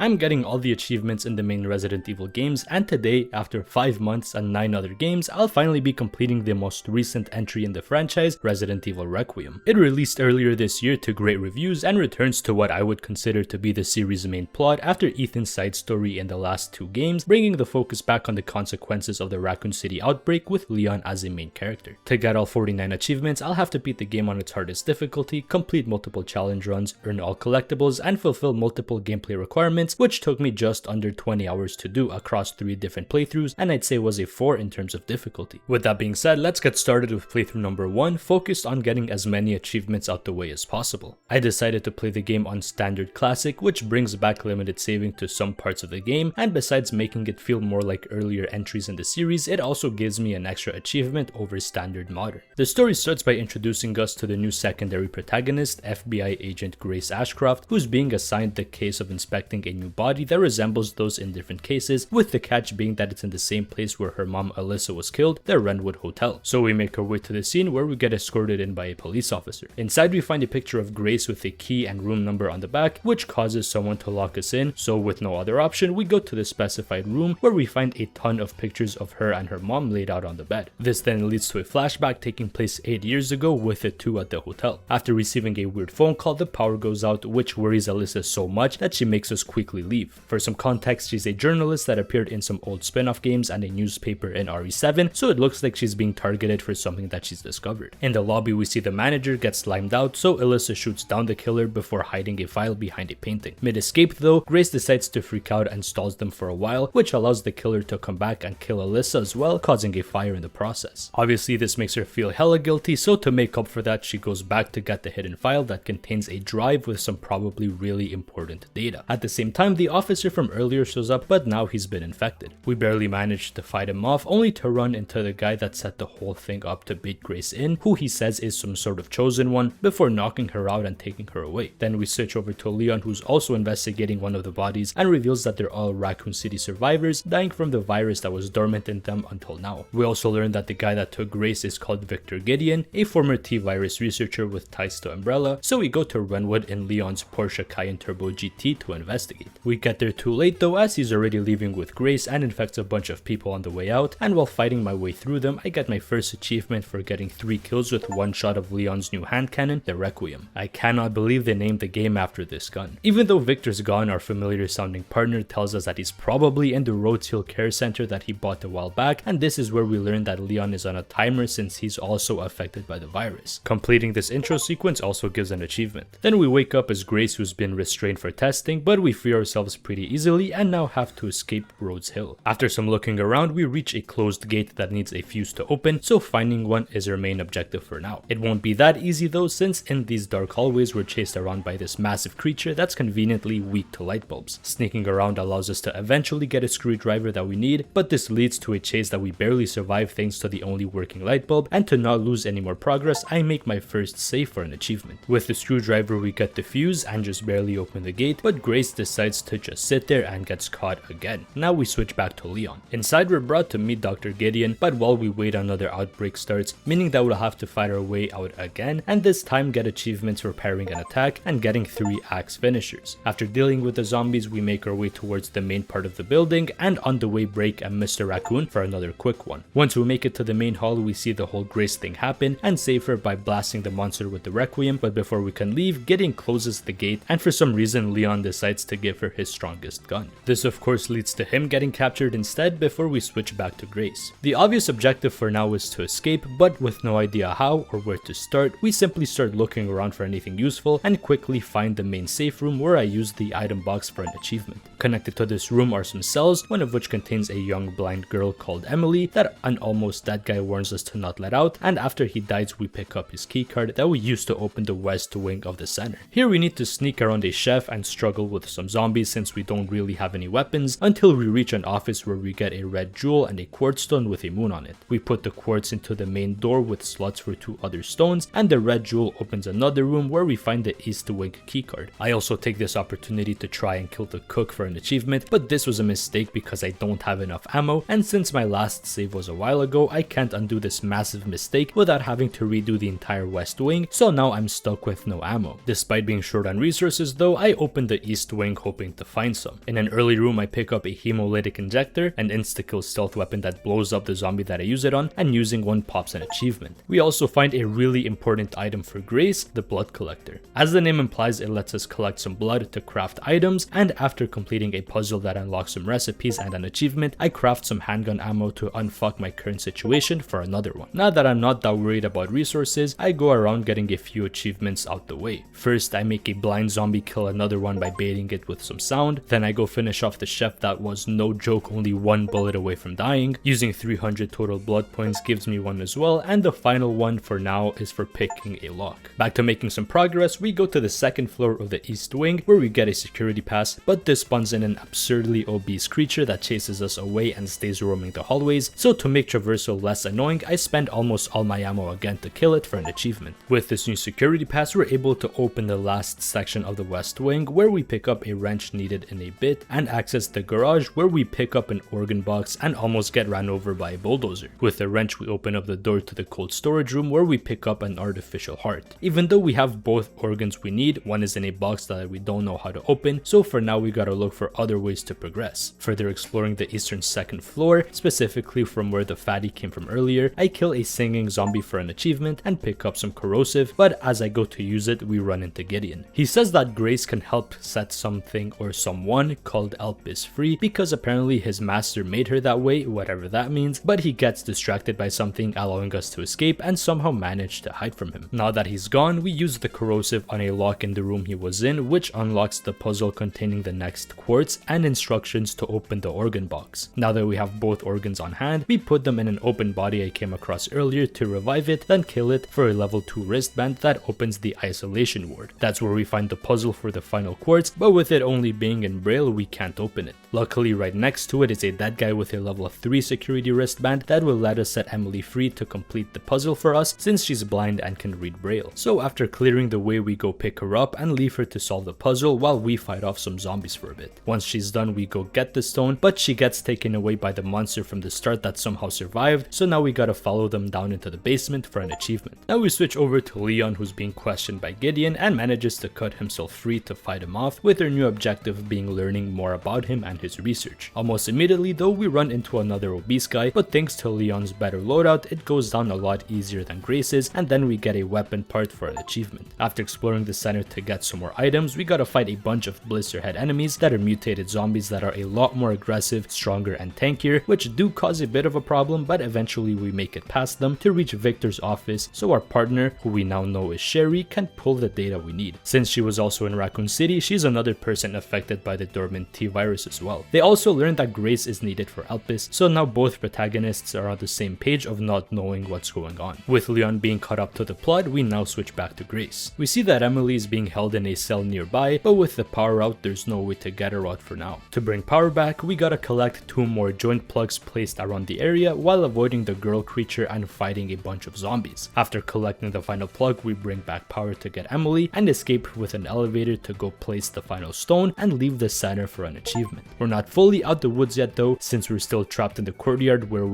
I'm getting all the achievements in the main Resident Evil games, and today, after 5 months and 9 other games, I'll finally be completing the most recent entry in the franchise, Resident Evil Requiem. It released earlier this year to great reviews and returns to what I would consider to be the series' main plot after Ethan's side story in the last 2 games, bringing the focus back on the consequences of the Raccoon City outbreak with Leon as a main character. To get all 49 achievements, I'll have to beat the game on its hardest difficulty, complete multiple challenge runs, earn all collectibles, and fulfill multiple gameplay requirements, which took me just under 20 hours to do across 3 different playthroughs, and I'd say was a 4 in terms of difficulty. With that being said, let's get started with playthrough number 1, focused on getting as many achievements out the way as possible. I decided to play the game on Standard Classic, which brings back limited saving to some parts of the game, and besides making it feel more like earlier entries in the series, it also gives me an extra achievement over Standard Modern. The story starts by introducing us to the new secondary protagonist, FBI agent Grace Ashcroft, who's being assigned the case of inspecting a new body that resembles those in different cases, with the catch being that it's in the same place where her mom Alyssa was killed, the Renwood Hotel. So we make our way to the scene where we get escorted in by a police officer. Inside we find a picture of Grace with a key and room number on the back, which causes someone to lock us in, so with no other option we go to the specified room where we find a ton of pictures of her and her mom laid out on the bed. This then leads to a flashback taking place 8 years ago with the two at the hotel. After receiving a weird phone call, the power goes out, which worries Alyssa so much that she makes us quickly leave. For some context, she's a journalist that appeared in some old spin-off games and a newspaper in RE7, so it looks like she's being targeted for something that she's discovered. In the lobby we see the manager get slimed out, so Alyssa shoots down the killer before hiding a file behind a painting. Mid-escape though, Grace decides to freak out and stalls them for a while, which allows the killer to come back and kill Alyssa as well, causing a fire in the process. Obviously this makes her feel hella guilty, so to make up for that she goes back to get the hidden file that contains a drive with some probably really important data. At the same time, the officer from earlier shows up, but now he's been infected. We barely manage to fight him off, only to run into the guy that set the whole thing up to bait Grace in, who he says is some sort of chosen one, before knocking her out and taking her away. Then we switch over to Leon, who's also investigating one of the bodies and reveals that they're all Raccoon City survivors dying from the virus that was dormant in them until now. We also learn that the guy that took Grace is called Victor Gideon, a former T-virus researcher with ties to Umbrella, so we go to Renwood in Leon's Porsche Cayenne Turbo GT to investigate. We get there too late though, as he's already leaving with Grace and infects a bunch of people on the way out, and while fighting my way through them, I get my first achievement for getting 3 kills with one shot of Leon's new hand cannon, the Requiem. I cannot believe they named the game after this gun. Even though Victor's gone, our familiar sounding partner tells us that he's probably in the Rhodes Hill Care Center that he bought a while back, and this is where we learn that Leon is on a timer since he's also affected by the virus. Completing this intro sequence also gives an achievement. Then we wake up as Grace, who's been restrained for testing, but we free ourselves pretty easily and now have to escape Rhodes Hill. After some looking around, we reach a closed gate that needs a fuse to open, so finding one is our main objective for now. It won't be that easy though, since in these dark hallways we're chased around by this massive creature that's conveniently weak to light bulbs. Sneaking around allows us to eventually get a screwdriver that we need, but this leads to a chase that we barely survive thanks to the only working light bulb, and to not lose any more progress, I make my first save for an achievement. With the screwdriver we get the fuse and just barely open the gate, but Grace decides to just sit there and gets caught again. Now we switch back to Leon. Inside we're brought to meet Dr. Gideon, but while we wait another outbreak starts, meaning that we'll have to fight our way out again, and this time get achievements for parrying an attack and getting 3 axe finishers. After dealing with the zombies, we make our way towards the main part of the building, and on the way break and Mr. Raccoon for another quick one. Once we make it to the main hall, we see the whole Grace thing happen and save her by blasting the monster with the Requiem, but before we can leave, Gideon closes the gate, and for some reason Leon decides to give her his strongest gun. This of course leads to him getting captured instead before we switch back to Grace. The obvious objective for now is to escape, but with no idea how or where to start, we simply start looking around for anything useful and quickly find the main safe room where I use the item box for an achievement. Connected to this room are some cells, one of which contains a young blind girl called Emily that an almost dead guy warns us to not let out, and after he dies we pick up his keycard that we use to open the west wing of the center. Here we need to sneak around a chef and struggle with some zombies since we don't really have any weapons, until we reach an office where we get a red jewel and a quartz stone with a moon on it. We put the quartz into the main door with slots for 2 other stones, and the red jewel opens another room where we find the east wing keycard. I also take this opportunity to try and kill the cook for an achievement, but this was a mistake because I don't have enough ammo, and since my last save was a while ago, I can't undo this massive mistake without having to redo the entire west wing, so now I'm stuck with no ammo. Despite being short on resources though, I opened the east wing hoping to find some. In an early room, I pick up a hemolytic injector, an insta-kill stealth weapon that blows up the zombie that I use it on, and using one pops an achievement. We also find a really important item for Grace, the blood collector. As the name implies, it lets us collect some blood to craft items, and after completing a puzzle that unlocks some recipes and an achievement, I craft some handgun ammo to unfuck my current situation for another one. Now that I'm not that worried about resources, I go around getting a few achievements out the way. First, I make a blind zombie kill another one by baiting it with some sound. Then I go finish off the chef that was, no joke, only one bullet away from dying. Using 300 total blood points gives me one as well, and the final one for now is for picking a lock. Back to making some progress, we go to the second floor of the east wing where we get a security pass, but this spawns in an absurdly obese creature that chases us away and stays roaming the hallways, so to make traversal less annoying, I spend almost all my ammo again to kill it for an achievement. With this new security pass, we're able to open the last section of the west wing where we pick up a wrench needed in a bit and access the garage where we pick up an organ box and almost get ran over by a bulldozer. With the wrench, we open up the door to the cold storage room where we pick up an artificial heart. Even though we have both organs we need, one is in a box that we don't know how to open, so for now we gotta look for other ways to progress. Further exploring the eastern second floor, specifically from where the fatty came from earlier, I kill a singing zombie for an achievement and pick up some corrosive, but as I go to use it, we run into Gideon. He says that Grace can help set something or someone called Elpis free because apparently his master made her that way, whatever that means, but he gets distracted by something allowing us to escape and somehow manage to hide from him. Now that he's gone, we use the corrosive on a lock in the room he was in, which unlocks the puzzle containing the next quartz and instructions to open the organ box. Now that we have both organs on hand, we put them in an open body I came across earlier to revive it, then kill it for a level 2 wristband that opens the isolation ward. That's where we find the puzzle for the final quartz, but with it only being in braille, we can't open it. Luckily, right next to it is a dead guy with a level 3 security wristband that will let us set Emily free to complete the puzzle for us since she's blind and can read braille. So after clearing the way, we go pick her up and leave her to solve the puzzle while we fight off some zombies for a bit. Once she's done, we go get the stone, but she gets taken away by the monster from the start that somehow survived, so now we gotta follow them down into the basement for an achievement. Now we switch over to Leon, who's being questioned by Gideon and manages to cut himself free to fight him off, with their new objective being learning more about him and his research. Almost immediately though, we run into another obese guy, but thanks to Leon's better loadout, it goes down a lot easier than Grace's, and then we get a weapon part for an achievement. After exploring the center to get some more items, we gotta fight a bunch of blisterhead enemies that are mutated zombies that are a lot more aggressive, stronger and tankier, which do cause a bit of a problem, but eventually we make it past them to reach Victor's office so our partner, who we now know is Sherry, can pull the data we need. Since she was also in Raccoon City, she's another person affected by the dormant T virus as well. They also learned that Grace is needed for Elpis, so now both protagonists are on the same page of not knowing what's going on. With Leon being caught up to the plot, we now switch back to Grace. We see that Emily is being held in a cell nearby, but with the power out, there's no way to get her out for now. To bring power back, we gotta collect 2 more joint plugs placed around the area while avoiding the girl creature and fighting a bunch of zombies. After collecting the final plug, we bring back power to get Emily and escape with an elevator to go place the final stone and leave the center for an achievement. We're not fully out the woods yet though, since we're still trapped in the courtyard where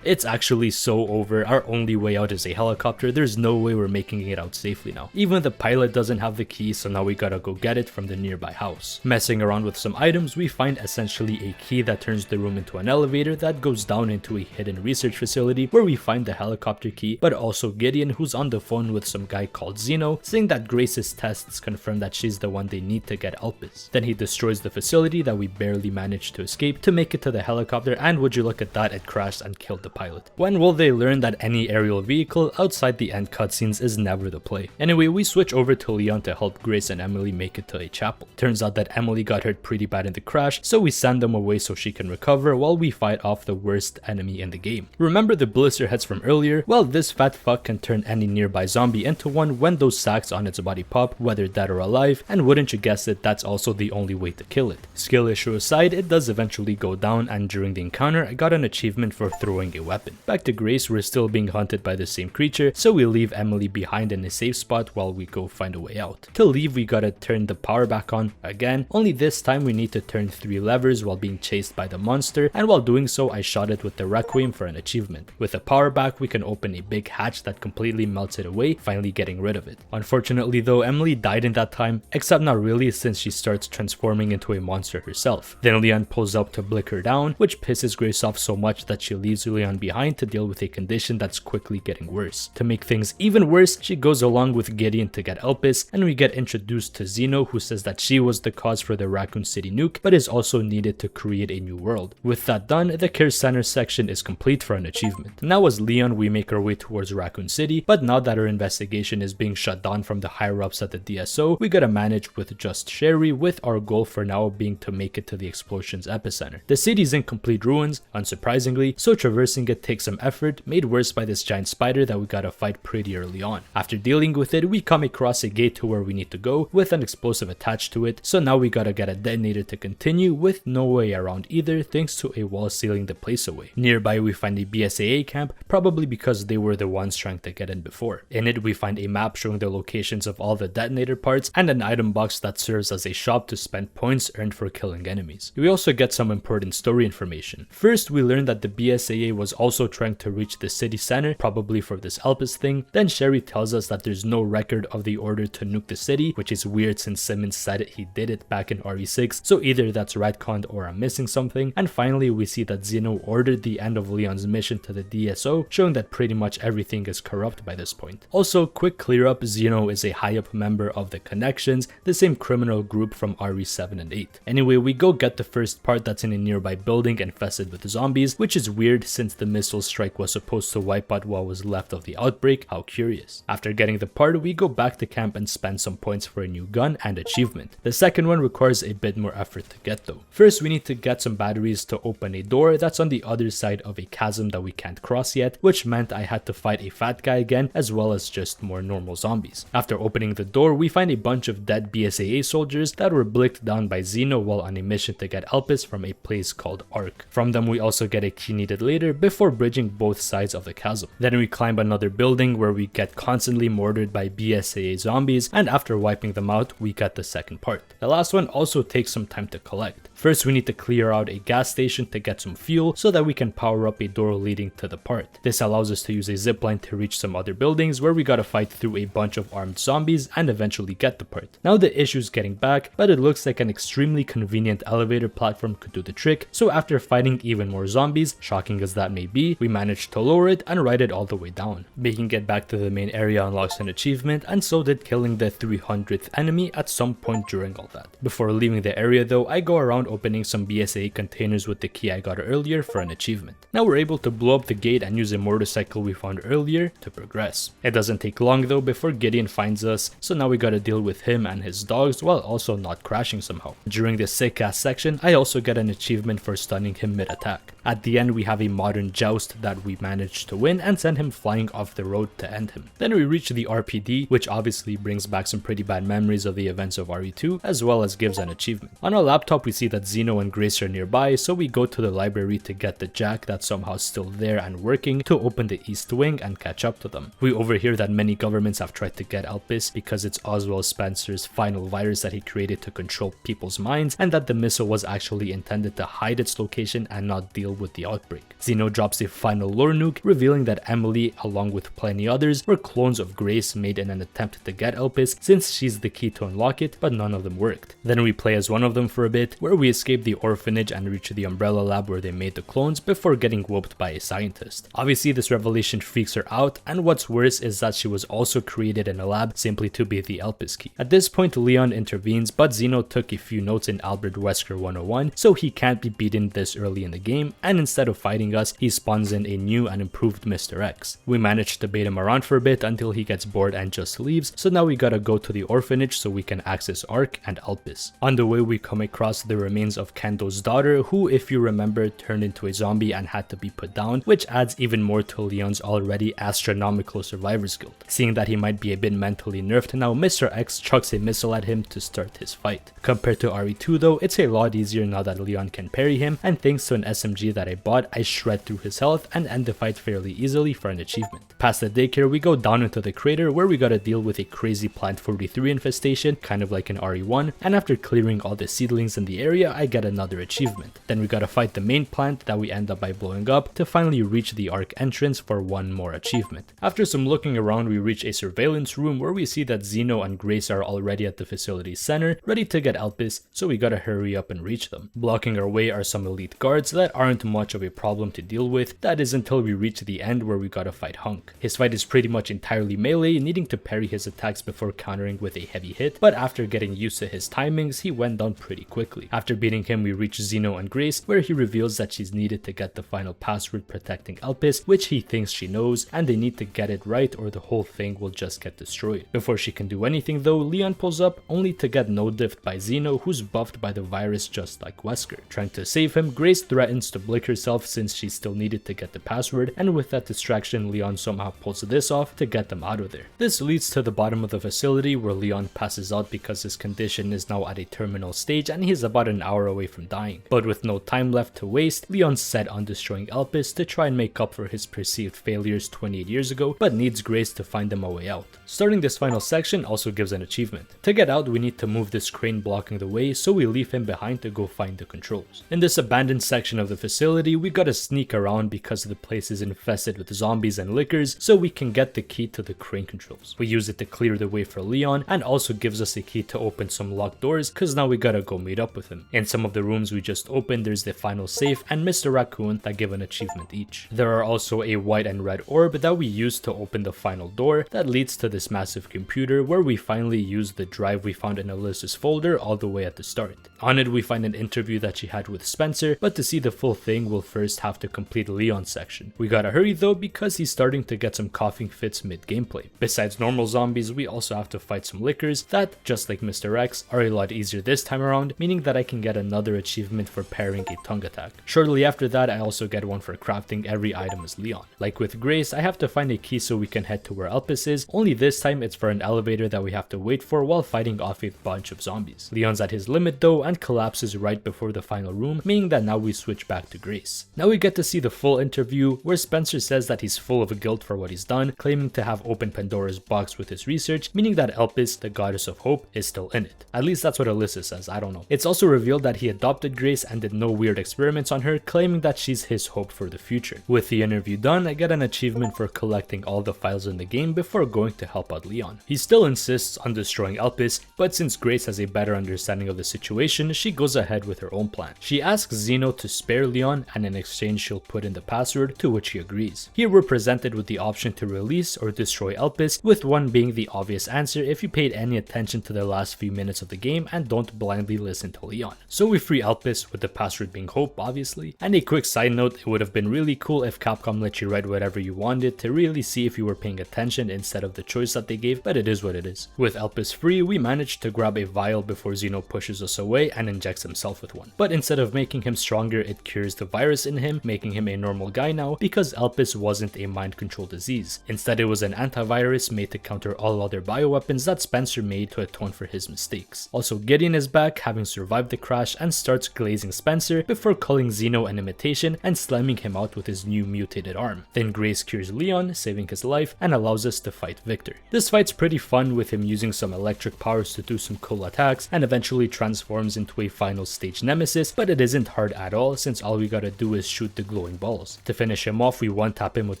It's actually so over. Our only way out is a helicopter. There's no way we're making it out safely now. Even the pilot doesn't have the key, so now we gotta go get it from the nearby house. Messing around with some items, we find essentially a key that turns the room into an elevator that goes down into a hidden research facility where we find the helicopter key, but also Gideon, who's on the phone with some guy called Zeno, saying that Grace's tests confirm that she's the one they need to get Elpis. Then he destroys the facility that we barely managed to escape to make it to the helicopter, and would you look at that, it crashed and killed the pilot. When will they learn that any aerial vehicle outside the end cutscenes is never the play? Anyway, we switch over to Leon to help Grace and Emily make it to a chapel. Turns out that Emily got hurt pretty bad in the crash, so we send them away so she can recover while we fight off the worst enemy in the game. Remember the blister heads from earlier? Well, this fat fuck can turn any nearby zombie into one when those sacks on its body pop, whether dead or alive, and wouldn't you guess it, that's also the only way to kill it. Skill issue aside, it does eventually go down, and during the encounter I got an achievement for throwing a weapon. Back to Grace, we're still being hunted by the same creature, so we leave Emily behind in a safe spot while we go find a way out. To leave, we gotta turn the power back on again, only this time we need to turn 3 levers while being chased by the monster, and while doing so I shot it with the Requiem for an achievement. With the power back, we can open a big hatch that completely melts it away, finally getting rid of it. Unfortunately though, Emily died in that time, except not really since she starts transforming into a monster herself. Then Leon pulls up to blick her down, which pisses Grace off so much that she leaves Leon behind to deal with a condition that's quickly getting worse. To make things even worse, she goes along with Gideon to get Elpis, and we get introduced to Zeno, who says that she was the cause for the Raccoon City nuke, but is also needed to create a new world. With that done, the Care Center section is complete for an achievement. Now as Leon, we make our way towards Raccoon City, but now that our investigation is being shut down from the higher-ups at the DSO, we gotta manage with just Sherry, with our goal for now being to make it to the explosion's epicenter. The city's in complete ruins, unsurprisingly, so traversing it takes some effort, made worse by this giant spider that we gotta fight pretty early on. After dealing with it, we come across a gate to where we need to go, with an explosive attached to it, so now we gotta get a detonator to continue, with no way around either thanks to a wall sealing the place away. Nearby we find a BSAA camp, probably because they were the ones trying to get in before. In it we find a map showing the locations of all the detonator parts, and an item box that serves as a shop to spend points earned for killing enemies. We also get some important story information. First, we learn that the BSAA was also trying to reach the city center, probably for this Elpis thing. Then Sherry tells us that there's no record of the order to nuke the city, which is weird since Simmons said he did it back in RE6, so either that's retconned or I'm missing something. And finally, we see that Zeno ordered the end of Leon's mission to the DSO, showing that pretty much everything is corrupt by this point. Also, quick clear up, Zeno is a high up member of the Connections, the same criminal group from RE7 and 8. Anyway, we go get the first part that's in a nearby building infested with zombies, which is weird since the missile strike was supposed to wipe out what was left of the outbreak. How curious. After getting the part, we go back to camp and spend some points for a new gun and achievement. The second one requires a bit more effort to get though. First, we need to get some batteries to open a door that's on the other side of a chasm that we can't cross yet, which meant I had to fight a fat guy again, as well as just more normal zombies. After opening the door, we find a bunch of dead BSAA soldiers that were blicked down by Zeno while on a mission to get Elpis from a place called Ark. From them we also get a key needed later before bridging both sides of the chasm. Then we climb another building where we get constantly mortared by BSAA zombies, and after wiping them out, we get the second part. The last one also takes some time to collect. First, we need to clear out a gas station to get some fuel so that we can power up a door leading to the part. This allows us to use a zipline to reach some other buildings where we gotta fight through a bunch of armed zombies and eventually get the part. Now the issue is getting back, but it looks like an extremely convenient elevator platform could do the trick, so after fighting even more zombies, shocking as that may be, we managed to lower it and ride it all the way down. Making it back to the main area unlocks an achievement, and so did killing the 300th enemy at some point during all that. Before leaving the area though, I go around opening some BSAA containers with the key I got earlier for an achievement. Now we're able to blow up the gate and use a motorcycle we found earlier to progress. It doesn't take long though before Gideon finds us, so now we gotta deal with him and his dogs while also not crashing somehow. During this sick ass section, I also get an achievement for stunning him mid-attack. At the end, we have a modern joust that we managed to win and send him flying off the road to end him. Then we reach the RPD, which obviously brings back some pretty bad memories of the events of RE2, as well as gives an achievement. On our laptop, we see that Zeno and Grace are nearby, so we go to the library to get the jack that's somehow still there and working to open the east wing and catch up to them. We overhear that many governments have tried to get Elpis because it's Oswald Spencer's final virus that he created to control people's minds, and that the missile was actually intended to hide its location and not deal with the outbreak. Zeno drops a final lore nuke, revealing that Emily, along with plenty others, were clones of Grace made in an attempt to get Elpis, since she's the key to unlock it, but none of them worked. Then we play as one of them for a bit, where we escape the orphanage and reach the Umbrella lab where they made the clones before getting whooped by a scientist. Obviously this revelation freaks her out, and what's worse is that she was also created in a lab simply to be the Elpis key. At this point Leon intervenes, but Zeno took a few notes in Albert Wesker 101, so he can't be beaten this early in the game, and instead of fighting us, he spawns in a new and improved Mr. X. We managed to bait him around for a bit until he gets bored and just leaves, so now we gotta go to the orphanage so we can access Ark and Elpis. On the way we come across the remains of Kendo's daughter, who, if you remember, turned into a zombie and had to be put down, which adds even more to Leon's already astronomical survivor's guild. Seeing that he might be a bit mentally nerfed now, Mr. X chucks a missile at him to start his fight. Compared to RE2 though, it's a lot easier now that Leon can parry him, and thanks to an SMG that I bought, I shred through his health and end the fight fairly easily for an achievement. Past the daycare, we go down into the crater where we gotta deal with a crazy plant 43 infestation, kind of like in RE1, and after clearing all the seedlings in the area, I get another achievement. Then we gotta fight the main plant that we end up by blowing up to finally reach the Ark entrance for one more achievement. After some looking around, we reach a surveillance room where we see that Zeno and Grace are already at the facility's center, ready to get Elpis, so we gotta hurry up and reach them. Blocking our way are some elite guards that aren't much of a problem to deal with, that is until we reach the end where we gotta fight Hunk. His fight is pretty much entirely melee, needing to parry his attacks before countering with a heavy hit, but after getting used to his timings, he went down pretty quickly. After beating him, we reach Zeno and Grace, where he reveals that she's needed to get the final password protecting Elpis, which he thinks she knows, and they need to get it right or the whole thing will just get destroyed. Before she can do anything though, Leon pulls up, only to get no-diffed by Zeno, who's buffed by the virus just like Wesker. Trying to save him, Grace threatens to blick herself since she still needed to get the password, and with that distraction, Leon somehow pulls this off to get them out of there. This leads to the bottom of the facility where Leon passes out because his condition is now at a terminal stage and he's about an hour away from dying. But with no time left to waste, Leon's set on destroying Elpis to try and make up for his perceived failures 28 years ago, but needs Grace to find him a way out. Starting this final section also gives an achievement. To get out, we need to move this crane blocking the way, so we leave him behind to go find the controls. In this abandoned section of the facility, we gotta sneak around because the place is infested with zombies and lickers, so we can get the key to the crane controls. We use it to clear the way for Leon, and also gives us a key to open some locked doors, cause now we gotta go meet up with him. In some of the rooms we just opened, there's the final safe and Mr. Raccoon that give an achievement each. There are also a white and red orb that we use to open the final door that leads to this massive computer where we finally use the drive we found in Alyssa's folder all the way at the start. On it we find an interview that she had with Spencer, but to see the full thing we'll first have to complete Leon's section. We gotta hurry though because he's starting to get some coughing fits mid-gameplay. Besides normal zombies, we also have to fight some lickers that, just like Mr. X, are a lot easier this time around, meaning that I can get another achievement for parrying a tongue attack. Shortly after that, I also get one for crafting every item as Leon. Like with Grace, I have to find a key so we can head to where Elpis is, only this time it's for an elevator that we have to wait for while fighting off a bunch of zombies. Leon's at his limit though and collapses right before the final room, meaning that now we switch back to Grace. Now we get to see the full interview where Spencer says that he's full of guilt for what he's done, claiming to have opened Pandora's box with his research, meaning that Elpis, the goddess of hope, is still in it. At least that's what Alyssa says, I don't know. It's also revealed that he adopted Grace and did no weird experiments on her, claiming that she's his hope for the future. With the interview done, I get an achievement for collecting all the files in the game before going to help out Leon. He still insists on destroying Elpis, but since Grace has a better understanding of the situation, she goes ahead with her own plan. She asks Zeno to spare Leon, and in exchange she'll put in the password, to which he agrees. Here we're presented with the option to release or destroy Elpis, with one being the obvious answer if you paid any attention to the last few minutes of the game and don't blindly listen to Leon. So we free Elpis, with the password being hope obviously. And a quick side note, it would have been really cool if Capcom let you write whatever you wanted to really see if you were paying attention instead of the choice that they gave, but it is what it is. With Elpis free, we managed to grab a vial before Zeno pushes us away and injects himself with one. But instead of making him stronger, it cures the virus in him, making him a normal guy now because Elpis wasn't a mind control disease. Instead, it was an antivirus made to counter all other bioweapons that Spencer made to atone for his mistakes. Also, Gideon is back, having survived the crash, and starts glazing Spencer before calling Zeno an imitation and slamming him out with his new mutated arm. Then Grace cures Leon, saving his life, and allows us to fight Victor. This fight's pretty fun with him using some electric powers to do some cool attacks and eventually transforms into a final stage nemesis, but it isn't hard at all since all we gotta do is shoot the glowing balls. To finish him off, we one-tap him with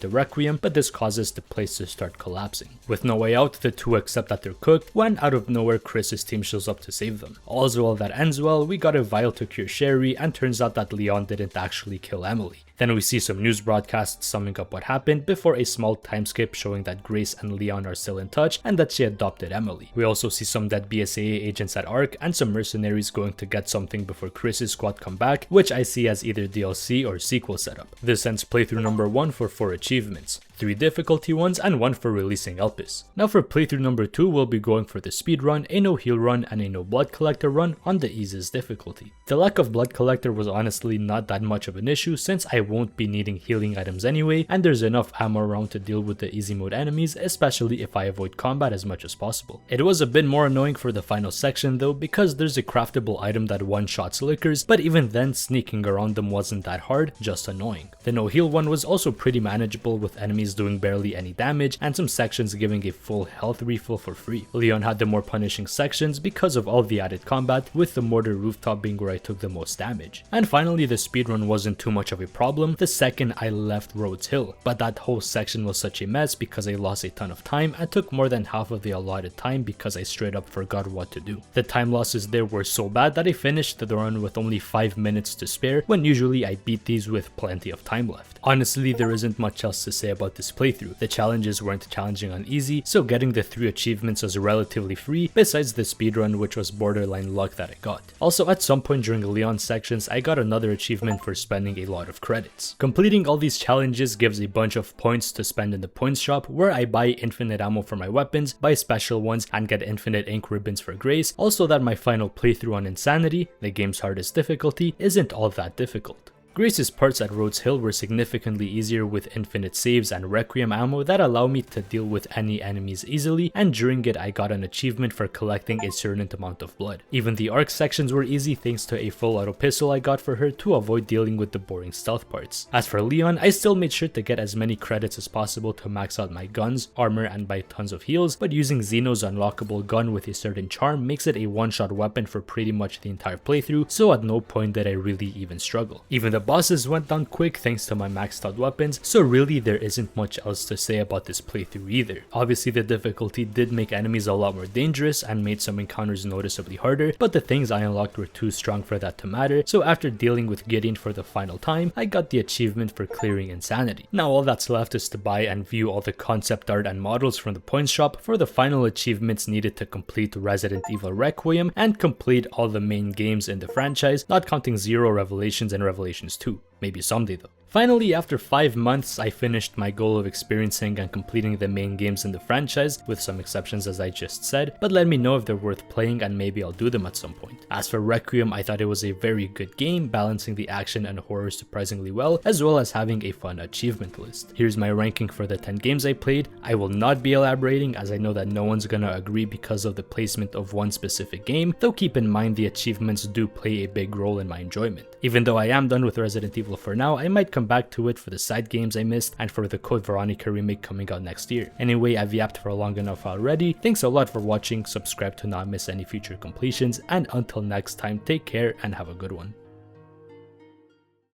the Requiem, but this causes the place to start collapsing. With no way out, the two accept that they're cooked when out of nowhere Chris's team shows up to save them. All's well that ends well, we got a vial to cure Sherry, and turns out that Leon didn't actually kill Emily. Then we see some news broadcasts summing up what happened before a small time skip showing that Grace and Leon are still in touch and that she adopted Emily. We also see some dead BSAA agents at Ark and some mercenaries going to get something before Chris's squad come back, which I see as either DLC or sequel setup. This ends playthrough number 1 for 4 achievements. 3 difficulty ones, and 1 for releasing Elpis. Now for playthrough number 2, we'll be going for the speed run, a no heal run, and a no blood collector run on the easiest difficulty. The lack of blood collector was honestly not that much of an issue since I won't be needing healing items anyway, and there's enough ammo around to deal with the easy mode enemies, especially if I avoid combat as much as possible. It was a bit more annoying for the final section though, because there's a craftable item that one-shots lickers, but even then sneaking around them wasn't that hard, just annoying. The no heal one was also pretty manageable with enemies doing barely any damage and some sections giving a full health refill for free. Leon had the more punishing sections because of all the added combat, with the mortar rooftop being where I took the most damage. And finally, the speedrun wasn't too much of a problem the second I left Rhodes Hill, but that whole section was such a mess because I lost a ton of time and took more than half of the allotted time because I straight up forgot what to do. The time losses there were so bad that I finished the run with only 5 minutes to spare, when usually I beat these with plenty of time left. Honestly, there isn't much else to say about this playthrough. The challenges weren't challenging on easy, so getting the 3 achievements was relatively free, besides the speedrun, which was borderline luck that I got. Also, at some point during Leon sections, I got another achievement for spending a lot of credits. Completing all these challenges gives a bunch of points to spend in the points shop, where I buy infinite ammo for my weapons, buy special ones, and get infinite ink ribbons for grace. Also, that my final playthrough on Insanity, the game's hardest difficulty, isn't all that difficult. Grace's parts at Rhodes Hill were significantly easier with infinite saves and Requiem ammo that allow me to deal with any enemies easily, and during it I got an achievement for collecting a certain amount of blood. Even the arc sections were easy thanks to a full auto pistol I got for her to avoid dealing with the boring stealth parts. As for Leon, I still made sure to get as many credits as possible to max out my guns, armor, and buy tons of heals, but using Xeno's unlockable gun with a certain charm makes it a one-shot weapon for pretty much the entire playthrough, so at no point did I really even struggle. Even the bosses went down quick thanks to my maxed out weapons, so really there isn't much else to say about this playthrough either. Obviously the difficulty did make enemies a lot more dangerous and made some encounters noticeably harder, but the things I unlocked were too strong for that to matter, so after dealing with Gideon for the final time, I got the achievement for clearing Insanity. Now all that's left is to buy and view all the concept art and models from the points shop for the final achievements needed to complete Resident Evil Requiem and complete all the main games in the franchise, not counting Zero, Revelations, and Revelations 2. Maybe someday though. Finally, after 5 months, I finished my goal of experiencing and completing the main games in the franchise, with some exceptions as I just said, but let me know if they're worth playing and maybe I'll do them at some point. As for Requiem, I thought it was a very good game, balancing the action and horror surprisingly well, as well as having a fun achievement list. Here's my ranking for the 10 games I played. I will not be elaborating as I know that no one's gonna agree because of the placement of one specific game, though keep in mind the achievements do play a big role in my enjoyment. Even though I am done with Resident Evil for now, I might come back to it for the side games I missed and for the Code Veronica remake coming out next year. Anyway, I've yapped for long enough already. Thanks a lot for watching, subscribe to not miss any future completions, and until next time, take care and have a good one.